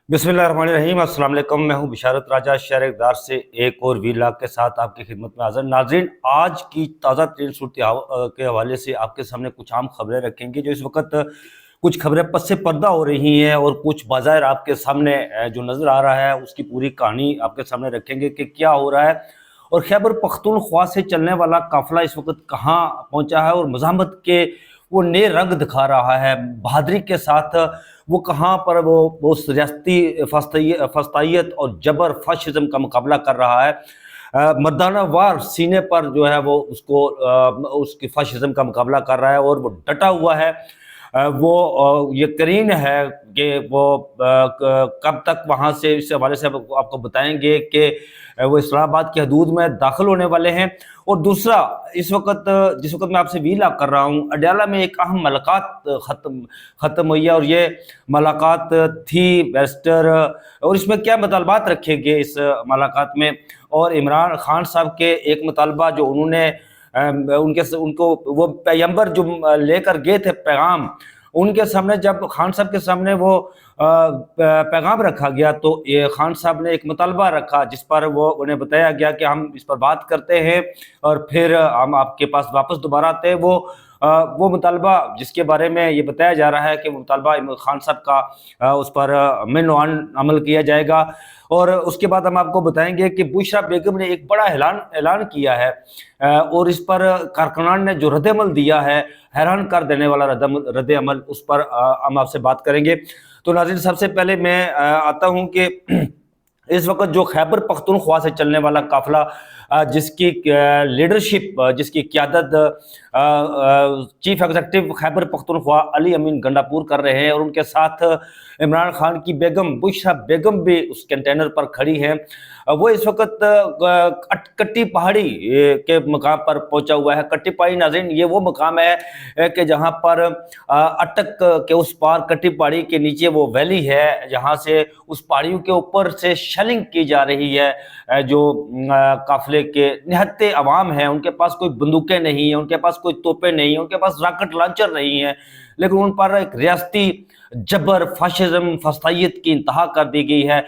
बिस्मिल्लाहिर्रहमानिर्रहीम। अस्सलाम वालेकुम। मैं हूं बिशारत राजा शहर इक़दार से एक और वीलॉग के साथ आपकी खिदमत में हाज़िर। नाज़रीन, आज की ताज़ा तरीन सूरत के हवाले से आपके सामने कुछ आम खबरें रखेंगे जो इस वक्त कुछ खबरें पस से पर्दा हो रही हैं और कुछ बाज़ाहिर आपके सामने जो नज़र आ रहा है उसकी पूरी कहानी आपके सामने रखेंगे कि क्या हो रहा है और खैबर पख्तूनख्वा से चलने वाला काफ़िला इस वक्त कहाँ पहुँचा है और मज़ाहमत के वो नए रंग दिखा रहा है। बहादरी के साथ वो कहाँ पर वो रियासती फस्तायत और जबर फाशिज्म का मुकाबला कर रहा है। मर्दाना वार सीने पर जो है वो उसकी फाशिज्म का मुकाबला कर रहा है और वो डटा हुआ है। वो यकीन है कि वो कब तक वहाँ से इस हवाले से आपको बताएंगे कि वो इस्लामाबाद की हदूद में दाखिल होने वाले हैं। और दूसरा, इस वक्त जिस वक्त मैं आपसे वीलॉग कर रहा हूँ, अडयाला में एक अहम मुलाकात ख़त्म हुई है और ये मुलाकात थी बैरिस्टर, और इसमें क्या मुतालबात रखे गए इस मुलाकात में, और इमरान खान साहब के एक मुतालबा जो उन्होंने उनको वो पैगंबर जो लेकर गए थे पैगाम, उनके सामने जब खान साहब के सामने वो पैगाम रखा गया तो ये खान साहब ने एक मुतालबा रखा जिस पर वो उन्हें बताया गया कि हम इस पर बात करते हैं और फिर हम आपके पास वापस दोबारा आते हैं। वो मुतालबा जिसके बारे में ये बताया जा रहा है कि वो मुतालबा इमरान खान साहब का उस पर अमल किया जाएगा। और उसके बाद हम आपको बताएंगे कि बुशरा बेगम ने एक बड़ा ऐलान किया है और इस पर कारकुनान ने जो रद्द-ए-अमल दिया है, हैरान कर देने वाला रद्द-ए-अमल, उस पर हम आपसे बात करेंगे। तो नाज़रीन, सबसे पहले मैं आता हूं कि इस वक्त जो खैबर पख्तूनख्वा से चलने वाला काफिला जिसकी लीडरशिप, जिसकी क़यादत चीफ एग्जीक्यूटिव खैबर पख्तूनख्वा अली अमीन गंडापुर कर रहे हैं और उनके साथ इमरान खान की बेगम बुशरा बेगम भी उस कंटेनर पर खड़ी हैं। वो इस वक्त कट्टी पहाड़ी के मकाम पर पहुंचा हुआ है। कट्टी पहाड़ी, नाज़रीन, ये वो मकाम है कि जहां पर अटक के उस पार कट्टी पहाड़ी के नीचे वो वैली है जहां से उस पहाड़ियों के ऊपर से शेलिंग की जा रही है। जो काफिले के निहत्ते अवाम हैं, उनके पास कोई बंदूकें नहीं हैं, उनके पास कोई तोपें नहीं हैं, उनके पास रॉकेट लॉन्चर नहीं है, लेकिन उन पर एक रियासती जबर फाशिज्म फस्तायत की इंतहा कर दी गई है।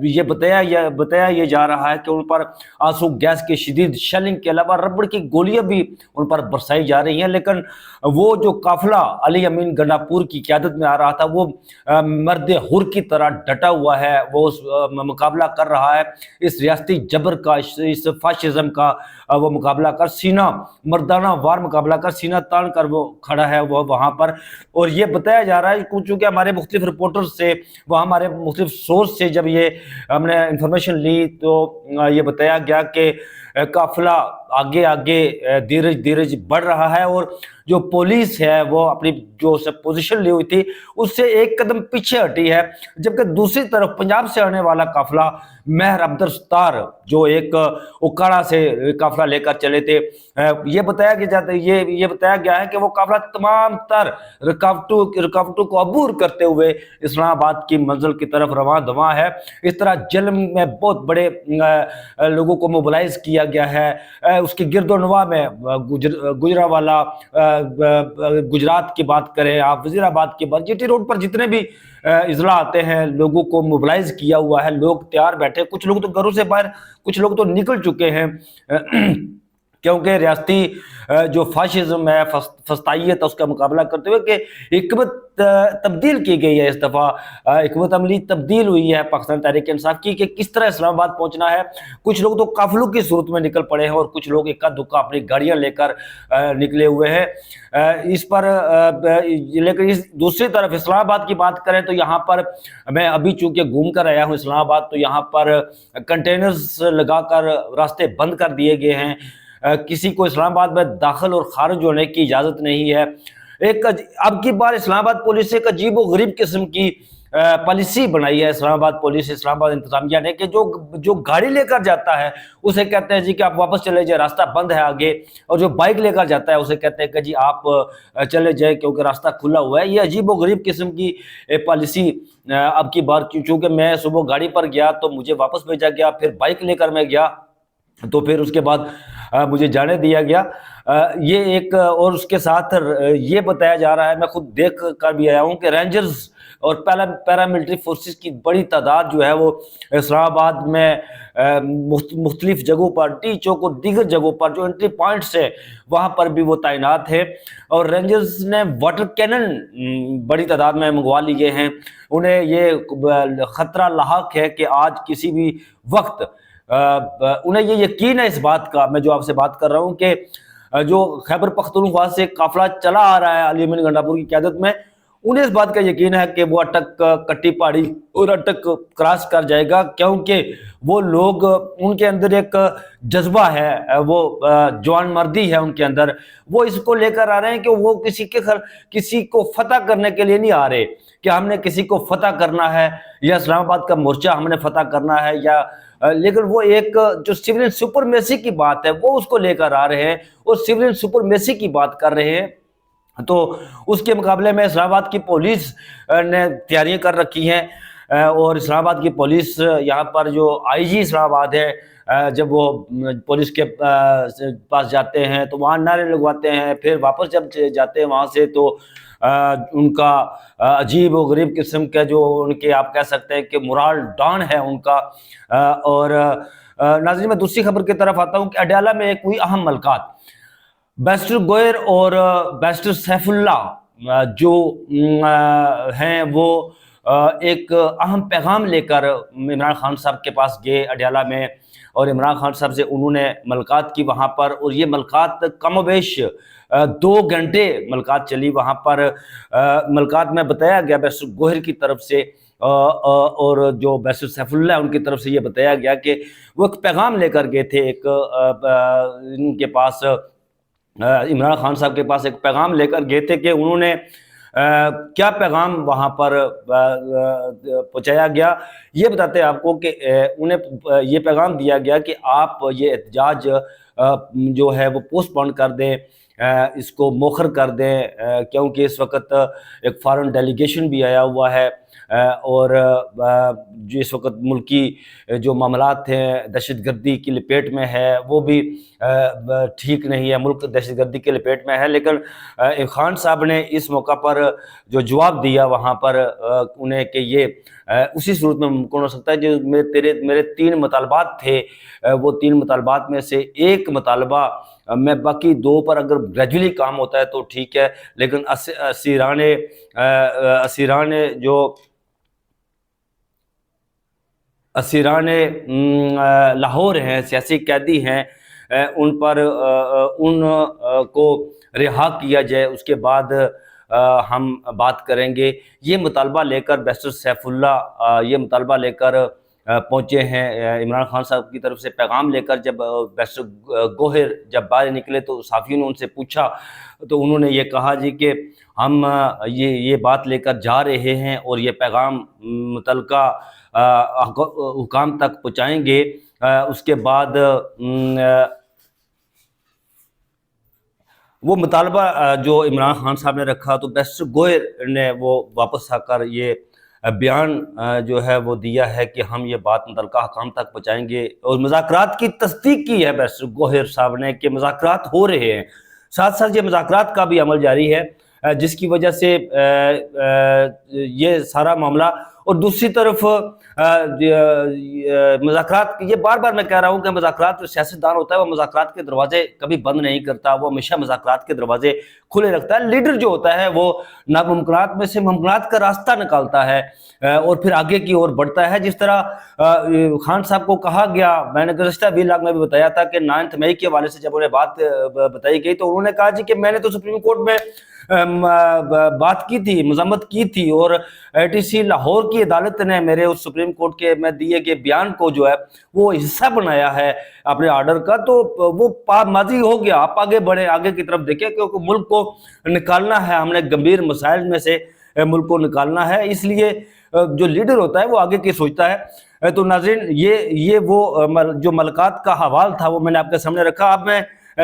ये बताया ये जा रहा है कि उन पर आंसू गैस की शदीद शेलिंग के अलावा रबड़ की गोलियां भी उन पर बरसाई जा रही हैं। लेकिन वो जो काफिला अली अमीन गंडापुर की क़यादत में आ रहा था वो मर्द हुर की तरह डटा हुआ है। वो उस मुकाबला कर रहा है इस रियासती जबर का, इस फाशिज्म का वो मुकाबला कर, सीना मर्दाना वार मुकाबला कर, सीना तान कर वो खड़ा है वो वहाँ पर। और ये बताया जा रहा है चूँकि हमारे मुख्तलिफ रिपोर्टर से, वो हमारे मुख्तलिफ सोर्स से जब ये हमने इंफॉर्मेशन ली तो ये बताया गया कि काफिला आगे आगे धीरे धीरे बढ़ रहा है और जो पुलिस है वो अपनी जो पोजीशन ली हुई थी उससे एक कदम पीछे हटी है। जबकि दूसरी तरफ पंजाब से आने वाला काफिला महर अब्दुल सत्तार जो एक उकाड़ा से काफिला लेकर चले थे, ये बताया गया है कि वो काफिला तमाम तर रुकावटों को अबूर करते हुए इस्लामाबाद की मंजिल की तरफ रवां दवा है। इस तरह जेल में बहुत बड़े लोगों को मोबिलाइज किया गया है। उसकी गिरदोनवा में गुजरावाला, गुजरात की बात करें आप, वजीराबाद की बात, जीटी रोड पर जितने भी इजला आते हैं लोगों को मोबिलाइज किया हुआ है। लोग तैयार बैठे, कुछ लोग तो घरों से बाहर, कुछ लोग तो निकल चुके हैं क्योंकि रियासती जो फाशिज्म है, फस्तायत है, उसका मुकाबला करते हुए कि हिकमत तब्दील की गई है। इस दफ़ा हिकमत अमली तब्दील हुई है पाकिस्तान तहरीक इंसाफ की कि किस तरह इस्लामाबाद पहुंचना है। कुछ लोग तो काफिलों की सूरत में निकल पड़े हैं और कुछ लोग इक्का दुक्का अपनी गाड़ियां लेकर निकले हुए हैं इस पर। लेकिन इस दूसरी तरफ इस्लामाबाद की बात करें तो यहाँ पर मैं अभी चूंकि घूम कर आया हूँ इस्लामाबाद, तो यहाँ पर कंटेनर्स लगाकर रास्ते बंद कर दिए गए हैं। किसी को इस्लामाबाद में दाखिल और खारिज होने की इजाज़त नहीं है। अब की बार इस्लामाबाद पुलिस एक अजीब व गरीब किस्म की पॉलिसी बनाई है इस्लामाबाद पुलिस, इस्लामाबाद इंतजामिया ने, कि जो गाड़ी लेकर जाता है उसे कहते हैं जी कि आप वापस चले जाए, रास्ता बंद है आगे, और जो बाइक लेकर जाता है उसे कहते हैं कि जी आप चले जाए क्योंकि रास्ता खुला हुआ है। ये अजीब व गरीब किस्म की पॉलिसी अब की बार, चूँकि मैं सुबह गाड़ी पर गया तो मुझे वापस भेजा गया, फिर बाइक लेकर मैं गया तो फिर उसके बाद मुझे जाने दिया गया। ये एक, और उसके साथ ये बताया जा रहा है, मैं खुद देख कर भी आया हूँ कि रेंजर्स اور پیراملٹری فورسز کی بڑی تعداد جو ہے وہ اسلام آباد میں مختلف جگہوں پر ٹی چوک اور دیگر جگہوں پر جو انٹری پوائنٹس ہے وہاں پر بھی وہ تعینات ہے، اور رینجرز نے واٹر کینن بڑی تعداد میں منگوا لیے ہیں۔ انہیں یہ خطرہ لاحق ہے کہ آج کسی بھی وقت انہیں یہ یقین ہے اس بات کا، میں جو آپ سے بات کر رہا ہوں، کہ جو خیبر پختونخوا سے قافلہ چلا آ رہا ہے علی امین گنڈا پور کی قیادت میں، انہیں اس بات کا یقین ہے کہ وہ اٹک کٹی پہاڑی اور اٹک کراس کر جائے گا، کیونکہ وہ لوگ، ان کے اندر ایک جذبہ ہے، وہ جوان مردی ہے ان کے اندر، وہ اس کو لے کر آ رہے ہیں کہ وہ کسی کو فتح کرنے کے لیے نہیں آ رہے کہ ہم نے کسی کو فتح کرنا ہے یا اسلام آباد کا مورچہ ہم نے فتح کرنا ہے، یا لیکن وہ ایک جو سیولین سپرمیسی کی بات ہے وہ اس کو لے کر آ رہے ہیں اور سیولین سپرمیسی کی بات کر رہے ہیں۔ تو اس کے مقابلے میں اسلام آباد کی پولیس نے تیاریاں کر رکھی ہیں، اور اسلام آباد کی پولیس یہاں پر جو آئی جی اسلام آباد ہے، جب وہ پولیس کے پاس جاتے ہیں تو وہاں نعرے لگواتے ہیں، پھر واپس جب جاتے ہیں وہاں سے تو ان کا عجیب و غریب قسم کا جو ان کے آپ کہہ سکتے ہیں کہ مورال ڈاؤن ہے ان کا۔ اور ناظرین میں دوسری خبر کی طرف آتا ہوں کہ اڈیالہ میں ایک ہوئی اہم ملاقات، بیرسٹر گوہر اور بیرسٹر سیف اللہ جو ہیں وہ ایک اہم پیغام لے کر عمران خان صاحب کے پاس گئے اڈیالہ میں، اور عمران خان صاحب سے انہوں نے ملاقات کی وہاں پر، اور یہ ملاقات کم و بیش 2 گھنٹے ملاقات چلی وہاں پر۔ ملاقات میں بتایا گیا بیرسٹر گوہر کی طرف سے اور جو بیرسٹر سیف اللہ ان کی طرف سے یہ بتایا گیا کہ وہ ایک پیغام لے کر گئے تھے، ایک ان کے پاس عمران خان صاحب کے پاس ایک پیغام لے کر گئے تھے کہ انہوں نے کیا پیغام وہاں پر پہنچایا گیا، یہ بتاتے ہیں آپ کو کہ انہیں یہ پیغام دیا گیا کہ آپ یہ احتجاج جو ہے وہ پوسٹ پون کر دیں، اس کو مؤخر کر دیں، کیونکہ اس وقت ایک فارن ڈیلیگیشن بھی آیا ہوا ہے، اور جو اس وقت ملکی جو معاملات ہیں دہشت گردی کی لپیٹ میں ہے، وہ بھی ٹھیک نہیں ہے، ملک دہشت گردی کی لپیٹ میں ہے۔ لیکن خان صاحب نے اس موقع پر جو جواب دیا وہاں پر انہیں کہ یہ اسی صورت میں ممکن ہو سکتا ہے جو میرے 3 مطالبات تھے، وہ 3 مطالبات میں سے ایک مطالبہ میں، باقی 2 پر اگر گریجولی کام ہوتا ہے تو ٹھیک ہے، لیکن اسیران لاہور ہیں، سیاسی قیدی ہیں، ان پر ان کو رہا کیا جائے، اس کے بعد ہم بات کریں گے۔ یہ مطالبہ لے کر بیرسٹر سیف اللہ یہ مطالبہ لے کر پہنچے ہیں عمران خان صاحب کی طرف سے پیغام لے کر۔ جب بیرسٹر گوہر جب باہر نکلے تو صحافیوں نے ان سے پوچھا تو انہوں نے یہ کہا جی کہ ہم یہ بات لے کر جا رہے ہیں اور یہ پیغام متعلقہ حکام تک پہنچائیں گے۔ اس کے بعد وہ مطالبہ جو عمران خان صاحب نے رکھا تو بیرسٹر گوہر نے وہ واپس آ کر یہ بیان جو ہے وہ دیا ہے کہ ہم یہ بات متعلقہ حکام تک پہنچائیں گے، اور مذاکرات کی تصدیق کی ہے بیرسٹر گوہر صاحب نے کہ مذاکرات ہو رہے ہیں، ساتھ ساتھ یہ مذاکرات کا بھی عمل جاری ہے، جس کی وجہ سے یہ سارا معاملہ۔ اور دوسری طرف مذاکرات، یہ بار بار میں کہہ رہا ہوں کہ مذاکرات جو سیاستدان ہوتا ہے وہ مذاکرات کے دروازے کبھی بند نہیں کرتا، وہ ہمیشہ مذاکرات کے دروازے کھلے رکھتا ہے۔ لیڈر جو ہوتا ہے وہ ناممکنات میں سے ممکنات کا راستہ نکالتا ہے اور پھر آگے کی اور بڑھتا ہے۔ جس طرح خان صاحب کو کہا گیا، میں نے گزشتہ ویلاگ میں بھی بتایا تھا کہ 9 مئی کے حوالے سے جب انہیں بات بتائی گئی تو انہوں نے کہا جی کہ میں نے تو سپریم کورٹ میں بات کی تھی، مذمت کی تھی، اور اے ٹی سی لاہور کی عدالت نے میرے اس سپریم کورٹ کے میں دیے گئے بیان کو جو ہے وہ حصہ بنایا ہے اپنے آرڈر کا، تو وہ ماضی ہو گیا، آپ آگے بڑھیں، آگے کی طرف دیکھیں، کیونکہ ملک کو نکالنا ہے، ہم نے گمبھیر مسائل میں سے ملک کو نکالنا ہے، اس لیے جو لیڈر ہوتا ہے وہ آگے کی سوچتا ہے۔ تو ناظرین یہ وہ جو ملاقات کا حوال تھا وہ میں نے آپ کے سامنے رکھا۔ اب میں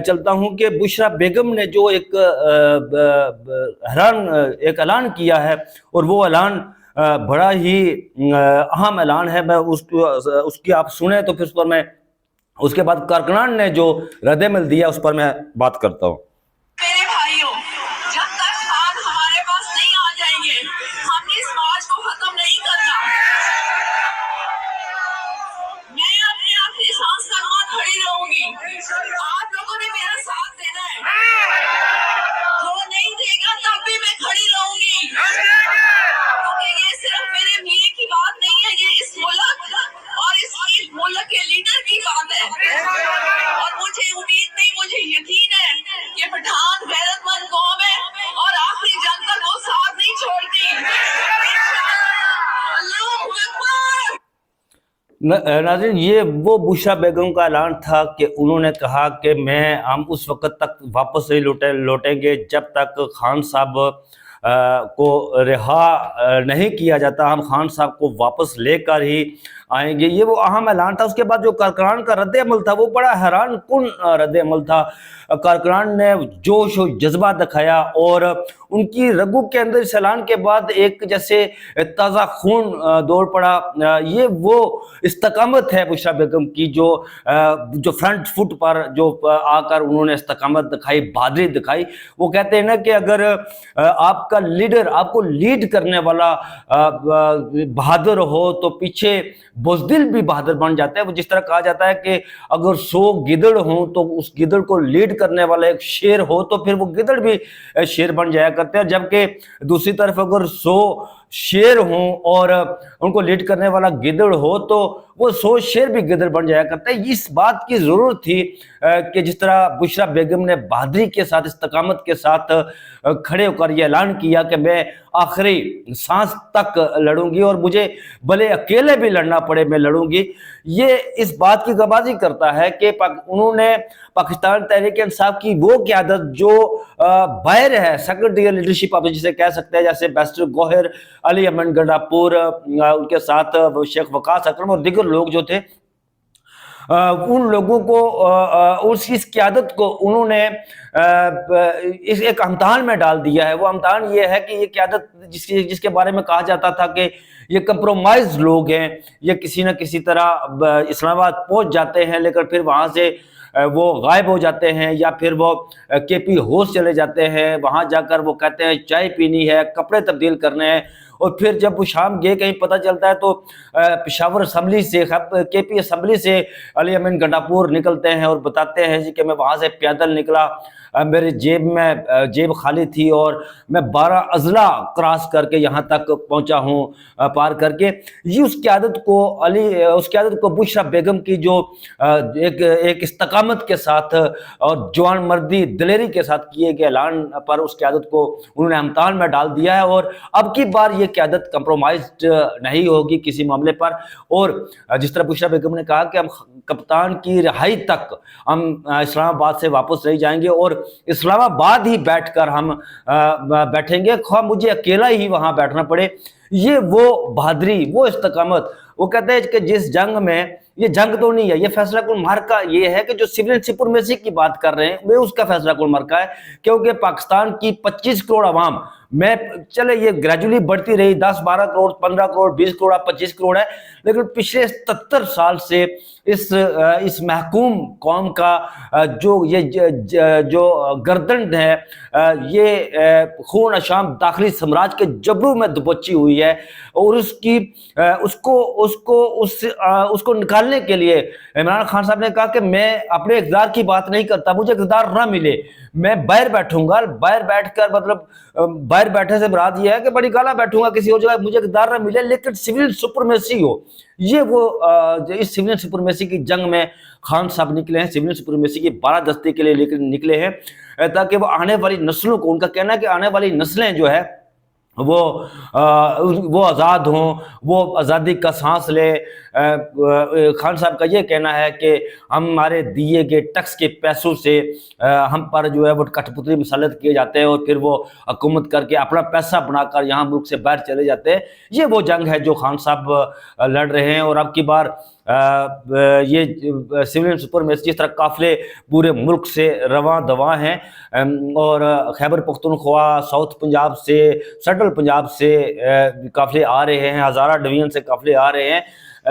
چلتا ہوں کہ بشرا بیگم نے جو ایک اعلان کیا ہے، اور وہ اعلان بڑا ہی اہم اعلان ہے، میں اس کی آپ سنیں تو پھر اس پر میں اس کے بعد کارکنان نے جو رد عمل دیا اس پر میں بات کرتا ہوں۔ میرے بھائیوں، جب تک خان ہمارے پاس نہیں آ جائیں گے ہم اس مارچ کو नाज़रीन, ये वो बुशरा बेगम का ऐलान था कि उन्होंने कहा कि हम उस वक़्त तक वापस नहीं लौटेंगे जब तक खान साहब को रिहा नहीं किया जाता, हम खान साहब को वापस लेकर ही आएंगे। ये वो अहम ऐलान था। उसके बाद जो कारकुनान का रद्द अमल था वो बड़ा हैरान कुन रद्द अमल था। कारकुनान ने जोश और जज्बा दिखाया और उनकी रगों के अंदर इस ऐलान के बाद एक जैसे ताज़ा खून दौड़ पड़ा। ये वो इस्तकामत है बुशरा बेगम की जो फ्रंट फुट पर जो आकर उन्होंने इस्तकामत दिखाई, बहादुरी दिखाई। वो कहते हैं ना कि अगर आपका लीडर, आपको लीड करने वाला बहादुर हो तो पीछे बुज़दिल भी बहादुर बन जाता है। वो जिस तरह कहा जाता है कि अगर 100 गिदड़ हों तो उस गिदड़ को लीड करने वाला एक शेर हो तो फिर वो गिदड़ भी शेर बन जाया करते हैं। जबकि दूसरी तरफ अगर 100 शेर हों और उनको लीड करने वाला गिदड़ हो तो वो 100 शेर भी गिदड़ बन जाया करते हैं। इस बात की ज़रूरत थी कि जिस तरह बुशरा बेगम ने बहादुरी के साथ, इस्तकामत के साथ खड़े होकर ये ऐलान किया कि मैं आखिरी सांस तक लड़ूंगी और मुझे भले अकेले भी लड़ना पड़े मैं लड़ूंगी। ये इस बात की गवाही करता है कि उन्होंने पाकिस्तान तहरीक इंसाफ की वो क़यादत जो बाहर है, सेकंड ईयर लीडरशिप आप जिसे कह सकते हैं, जैसे बैरिस्टर गौहर, अली अमन गंडापुर, उनके साथ शेख वकास अकरम और दीगर लोग जो थे, उन लोगों को उस इस क़यादत को उन्होंने इस एक इम्तिहान में डाल दिया है। वो इम्तिहान ये है कि ये क़यादत जिसके बारे में कहा जाता था कि ये कंप्रोमाइज लोग हैं, ये किसी न किसी तरह इस्लामाबाद पहुंच जाते हैं लेकिन फिर वहाँ से वो गायब हो जाते हैं या फिर वो केपी हाउस चले जाते हैं। वहाँ जाकर वो कहते हैं चाय पीनी है, कपड़े तब्दील करने हैं और फिर जब वो शाम गए कहीं पता चलता है तो पेशावर असम्बली से, केपी असम्बली से अली अमीन गंडापुर निकलते हैं और बताते हैं कि मैं वहाँ से पैदल निकला, मेरी जेब खाली थी और मैं 12 अजला क्रॉस करके यहाँ तक पहुँचा हूँ पार करके। ये उस क़यादत को बुशरा बेगम की जो एक इस्तकामत के साथ और जवान मर्दी दिलेरी के साथ किए गए ऐलान पर उस क़यादत को उन्होंने इम्तिहान में डाल दिया है और अब की बार ये क़यादत कंप्रोमाइज्ड नहीं होगी किसी मामले पर। और जिस तरह बुशरा बेगम ने कहा कि हम कप्तान की रिहाई तक हम इस्लामाबाद से वापस नहीं जाएंगे और इस्लामाबाद ही बैठकर हम बैठेंगे, ख्वाह मुझे अकेला ही वहां बैठना पड़े। ये वो बहादुरी, वो इस्तकामत। वो कहते हैं कि जिस जंग में, ये जंग तो नहीं है, ये फैसला कुल मार्का ये है कि जो सिविलियन सुपरमेसी की बात कर रहे हैं वे उसका फैसला कुल मार्का है, क्योंकि पाकिस्तान की 25 करोड़ आवाम में चले ये ग्रेजुअली बढ़ती रही, 10, 12 करोड़, 15 करोड़, 20 करोड़, 25 करोड़ है, लेकिन पिछले 77 साल से इस महकूम कौम का जो गर्दन है ये खून अशाम दाखिली साम्राज्य के जबरों में दुबच्ची हुई है और उसको निकालने के लिए इमरान खान साहब ने कहा कि मैं अपने इक़्तिदार की बात नहीं करता, मुझे इक़्तिदार ना मिले मैं बाहर बैठूंगा। बाहर बैठकर मतलब बाहर बैठने से मुराद ये है कि बड़ी गाला बैठूंगा किसी और जगह, मुझे इक़्तिदार ना मिले लेकिन सिविल सुपरमेसी हो। ये वो इस सिविल सुपरमेसी की जंग में खान साहब निकले हैं, सिविल सुपरमेसी की बारादस्ती के लिए निकले हैं ताकि वो आने वाली नस्लों को, उनका कहना है कि आने वाली नस्लें जो है वो आज़ाद हों, वो आज़ादी का सांस ले। खान साहब का ये कहना है कि हमारे दिए गए टैक्स के पैसों से हम पर जो है वो कठपुतली मुसल्लत किए जाते हैं और फिर वो हुकूमत करके अपना पैसा बनाकर यहाँ मुल्क से बाहर चले जाते हैं। ये वो जंग है जो खान साहब लड़ रहे हैं और अब की बार ये सिविलियन सुपरमेसी जिस तरह काफ़िले पूरे मुल्क से रवां दवां हैं और खैबर पख्तूनख्वा, साउथ पंजाब से, सेंट्रल पंजाब से काफ़िले आ रहे हैं, हज़ारा डिवीज़न से काफ़िले आ रहे हैं।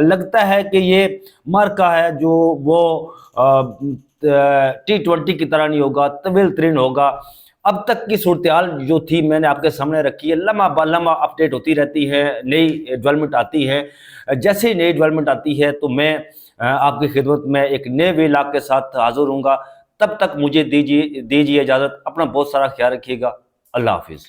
लगता है कि ये मार्का है जो वो T20 की तरह नहीं होगा, तवील तरीन होगा। अब तक की सूरत हाल जो थी मैंने आपके सामने रखी है, लम्हा ब लम्हा अपडेट होती रहती है, नई डेवलपमेंट आती है। जैसे ही नई डेवलपमेंट आती है तो मैं आपकी खिदमत में एक नए व्लॉग के साथ हाजिर होऊंगा। तब तक मुझे दीजिए इजाज़त। अपना बहुत सारा ख्याल रखिएगा। अल्लाह हाफिज़।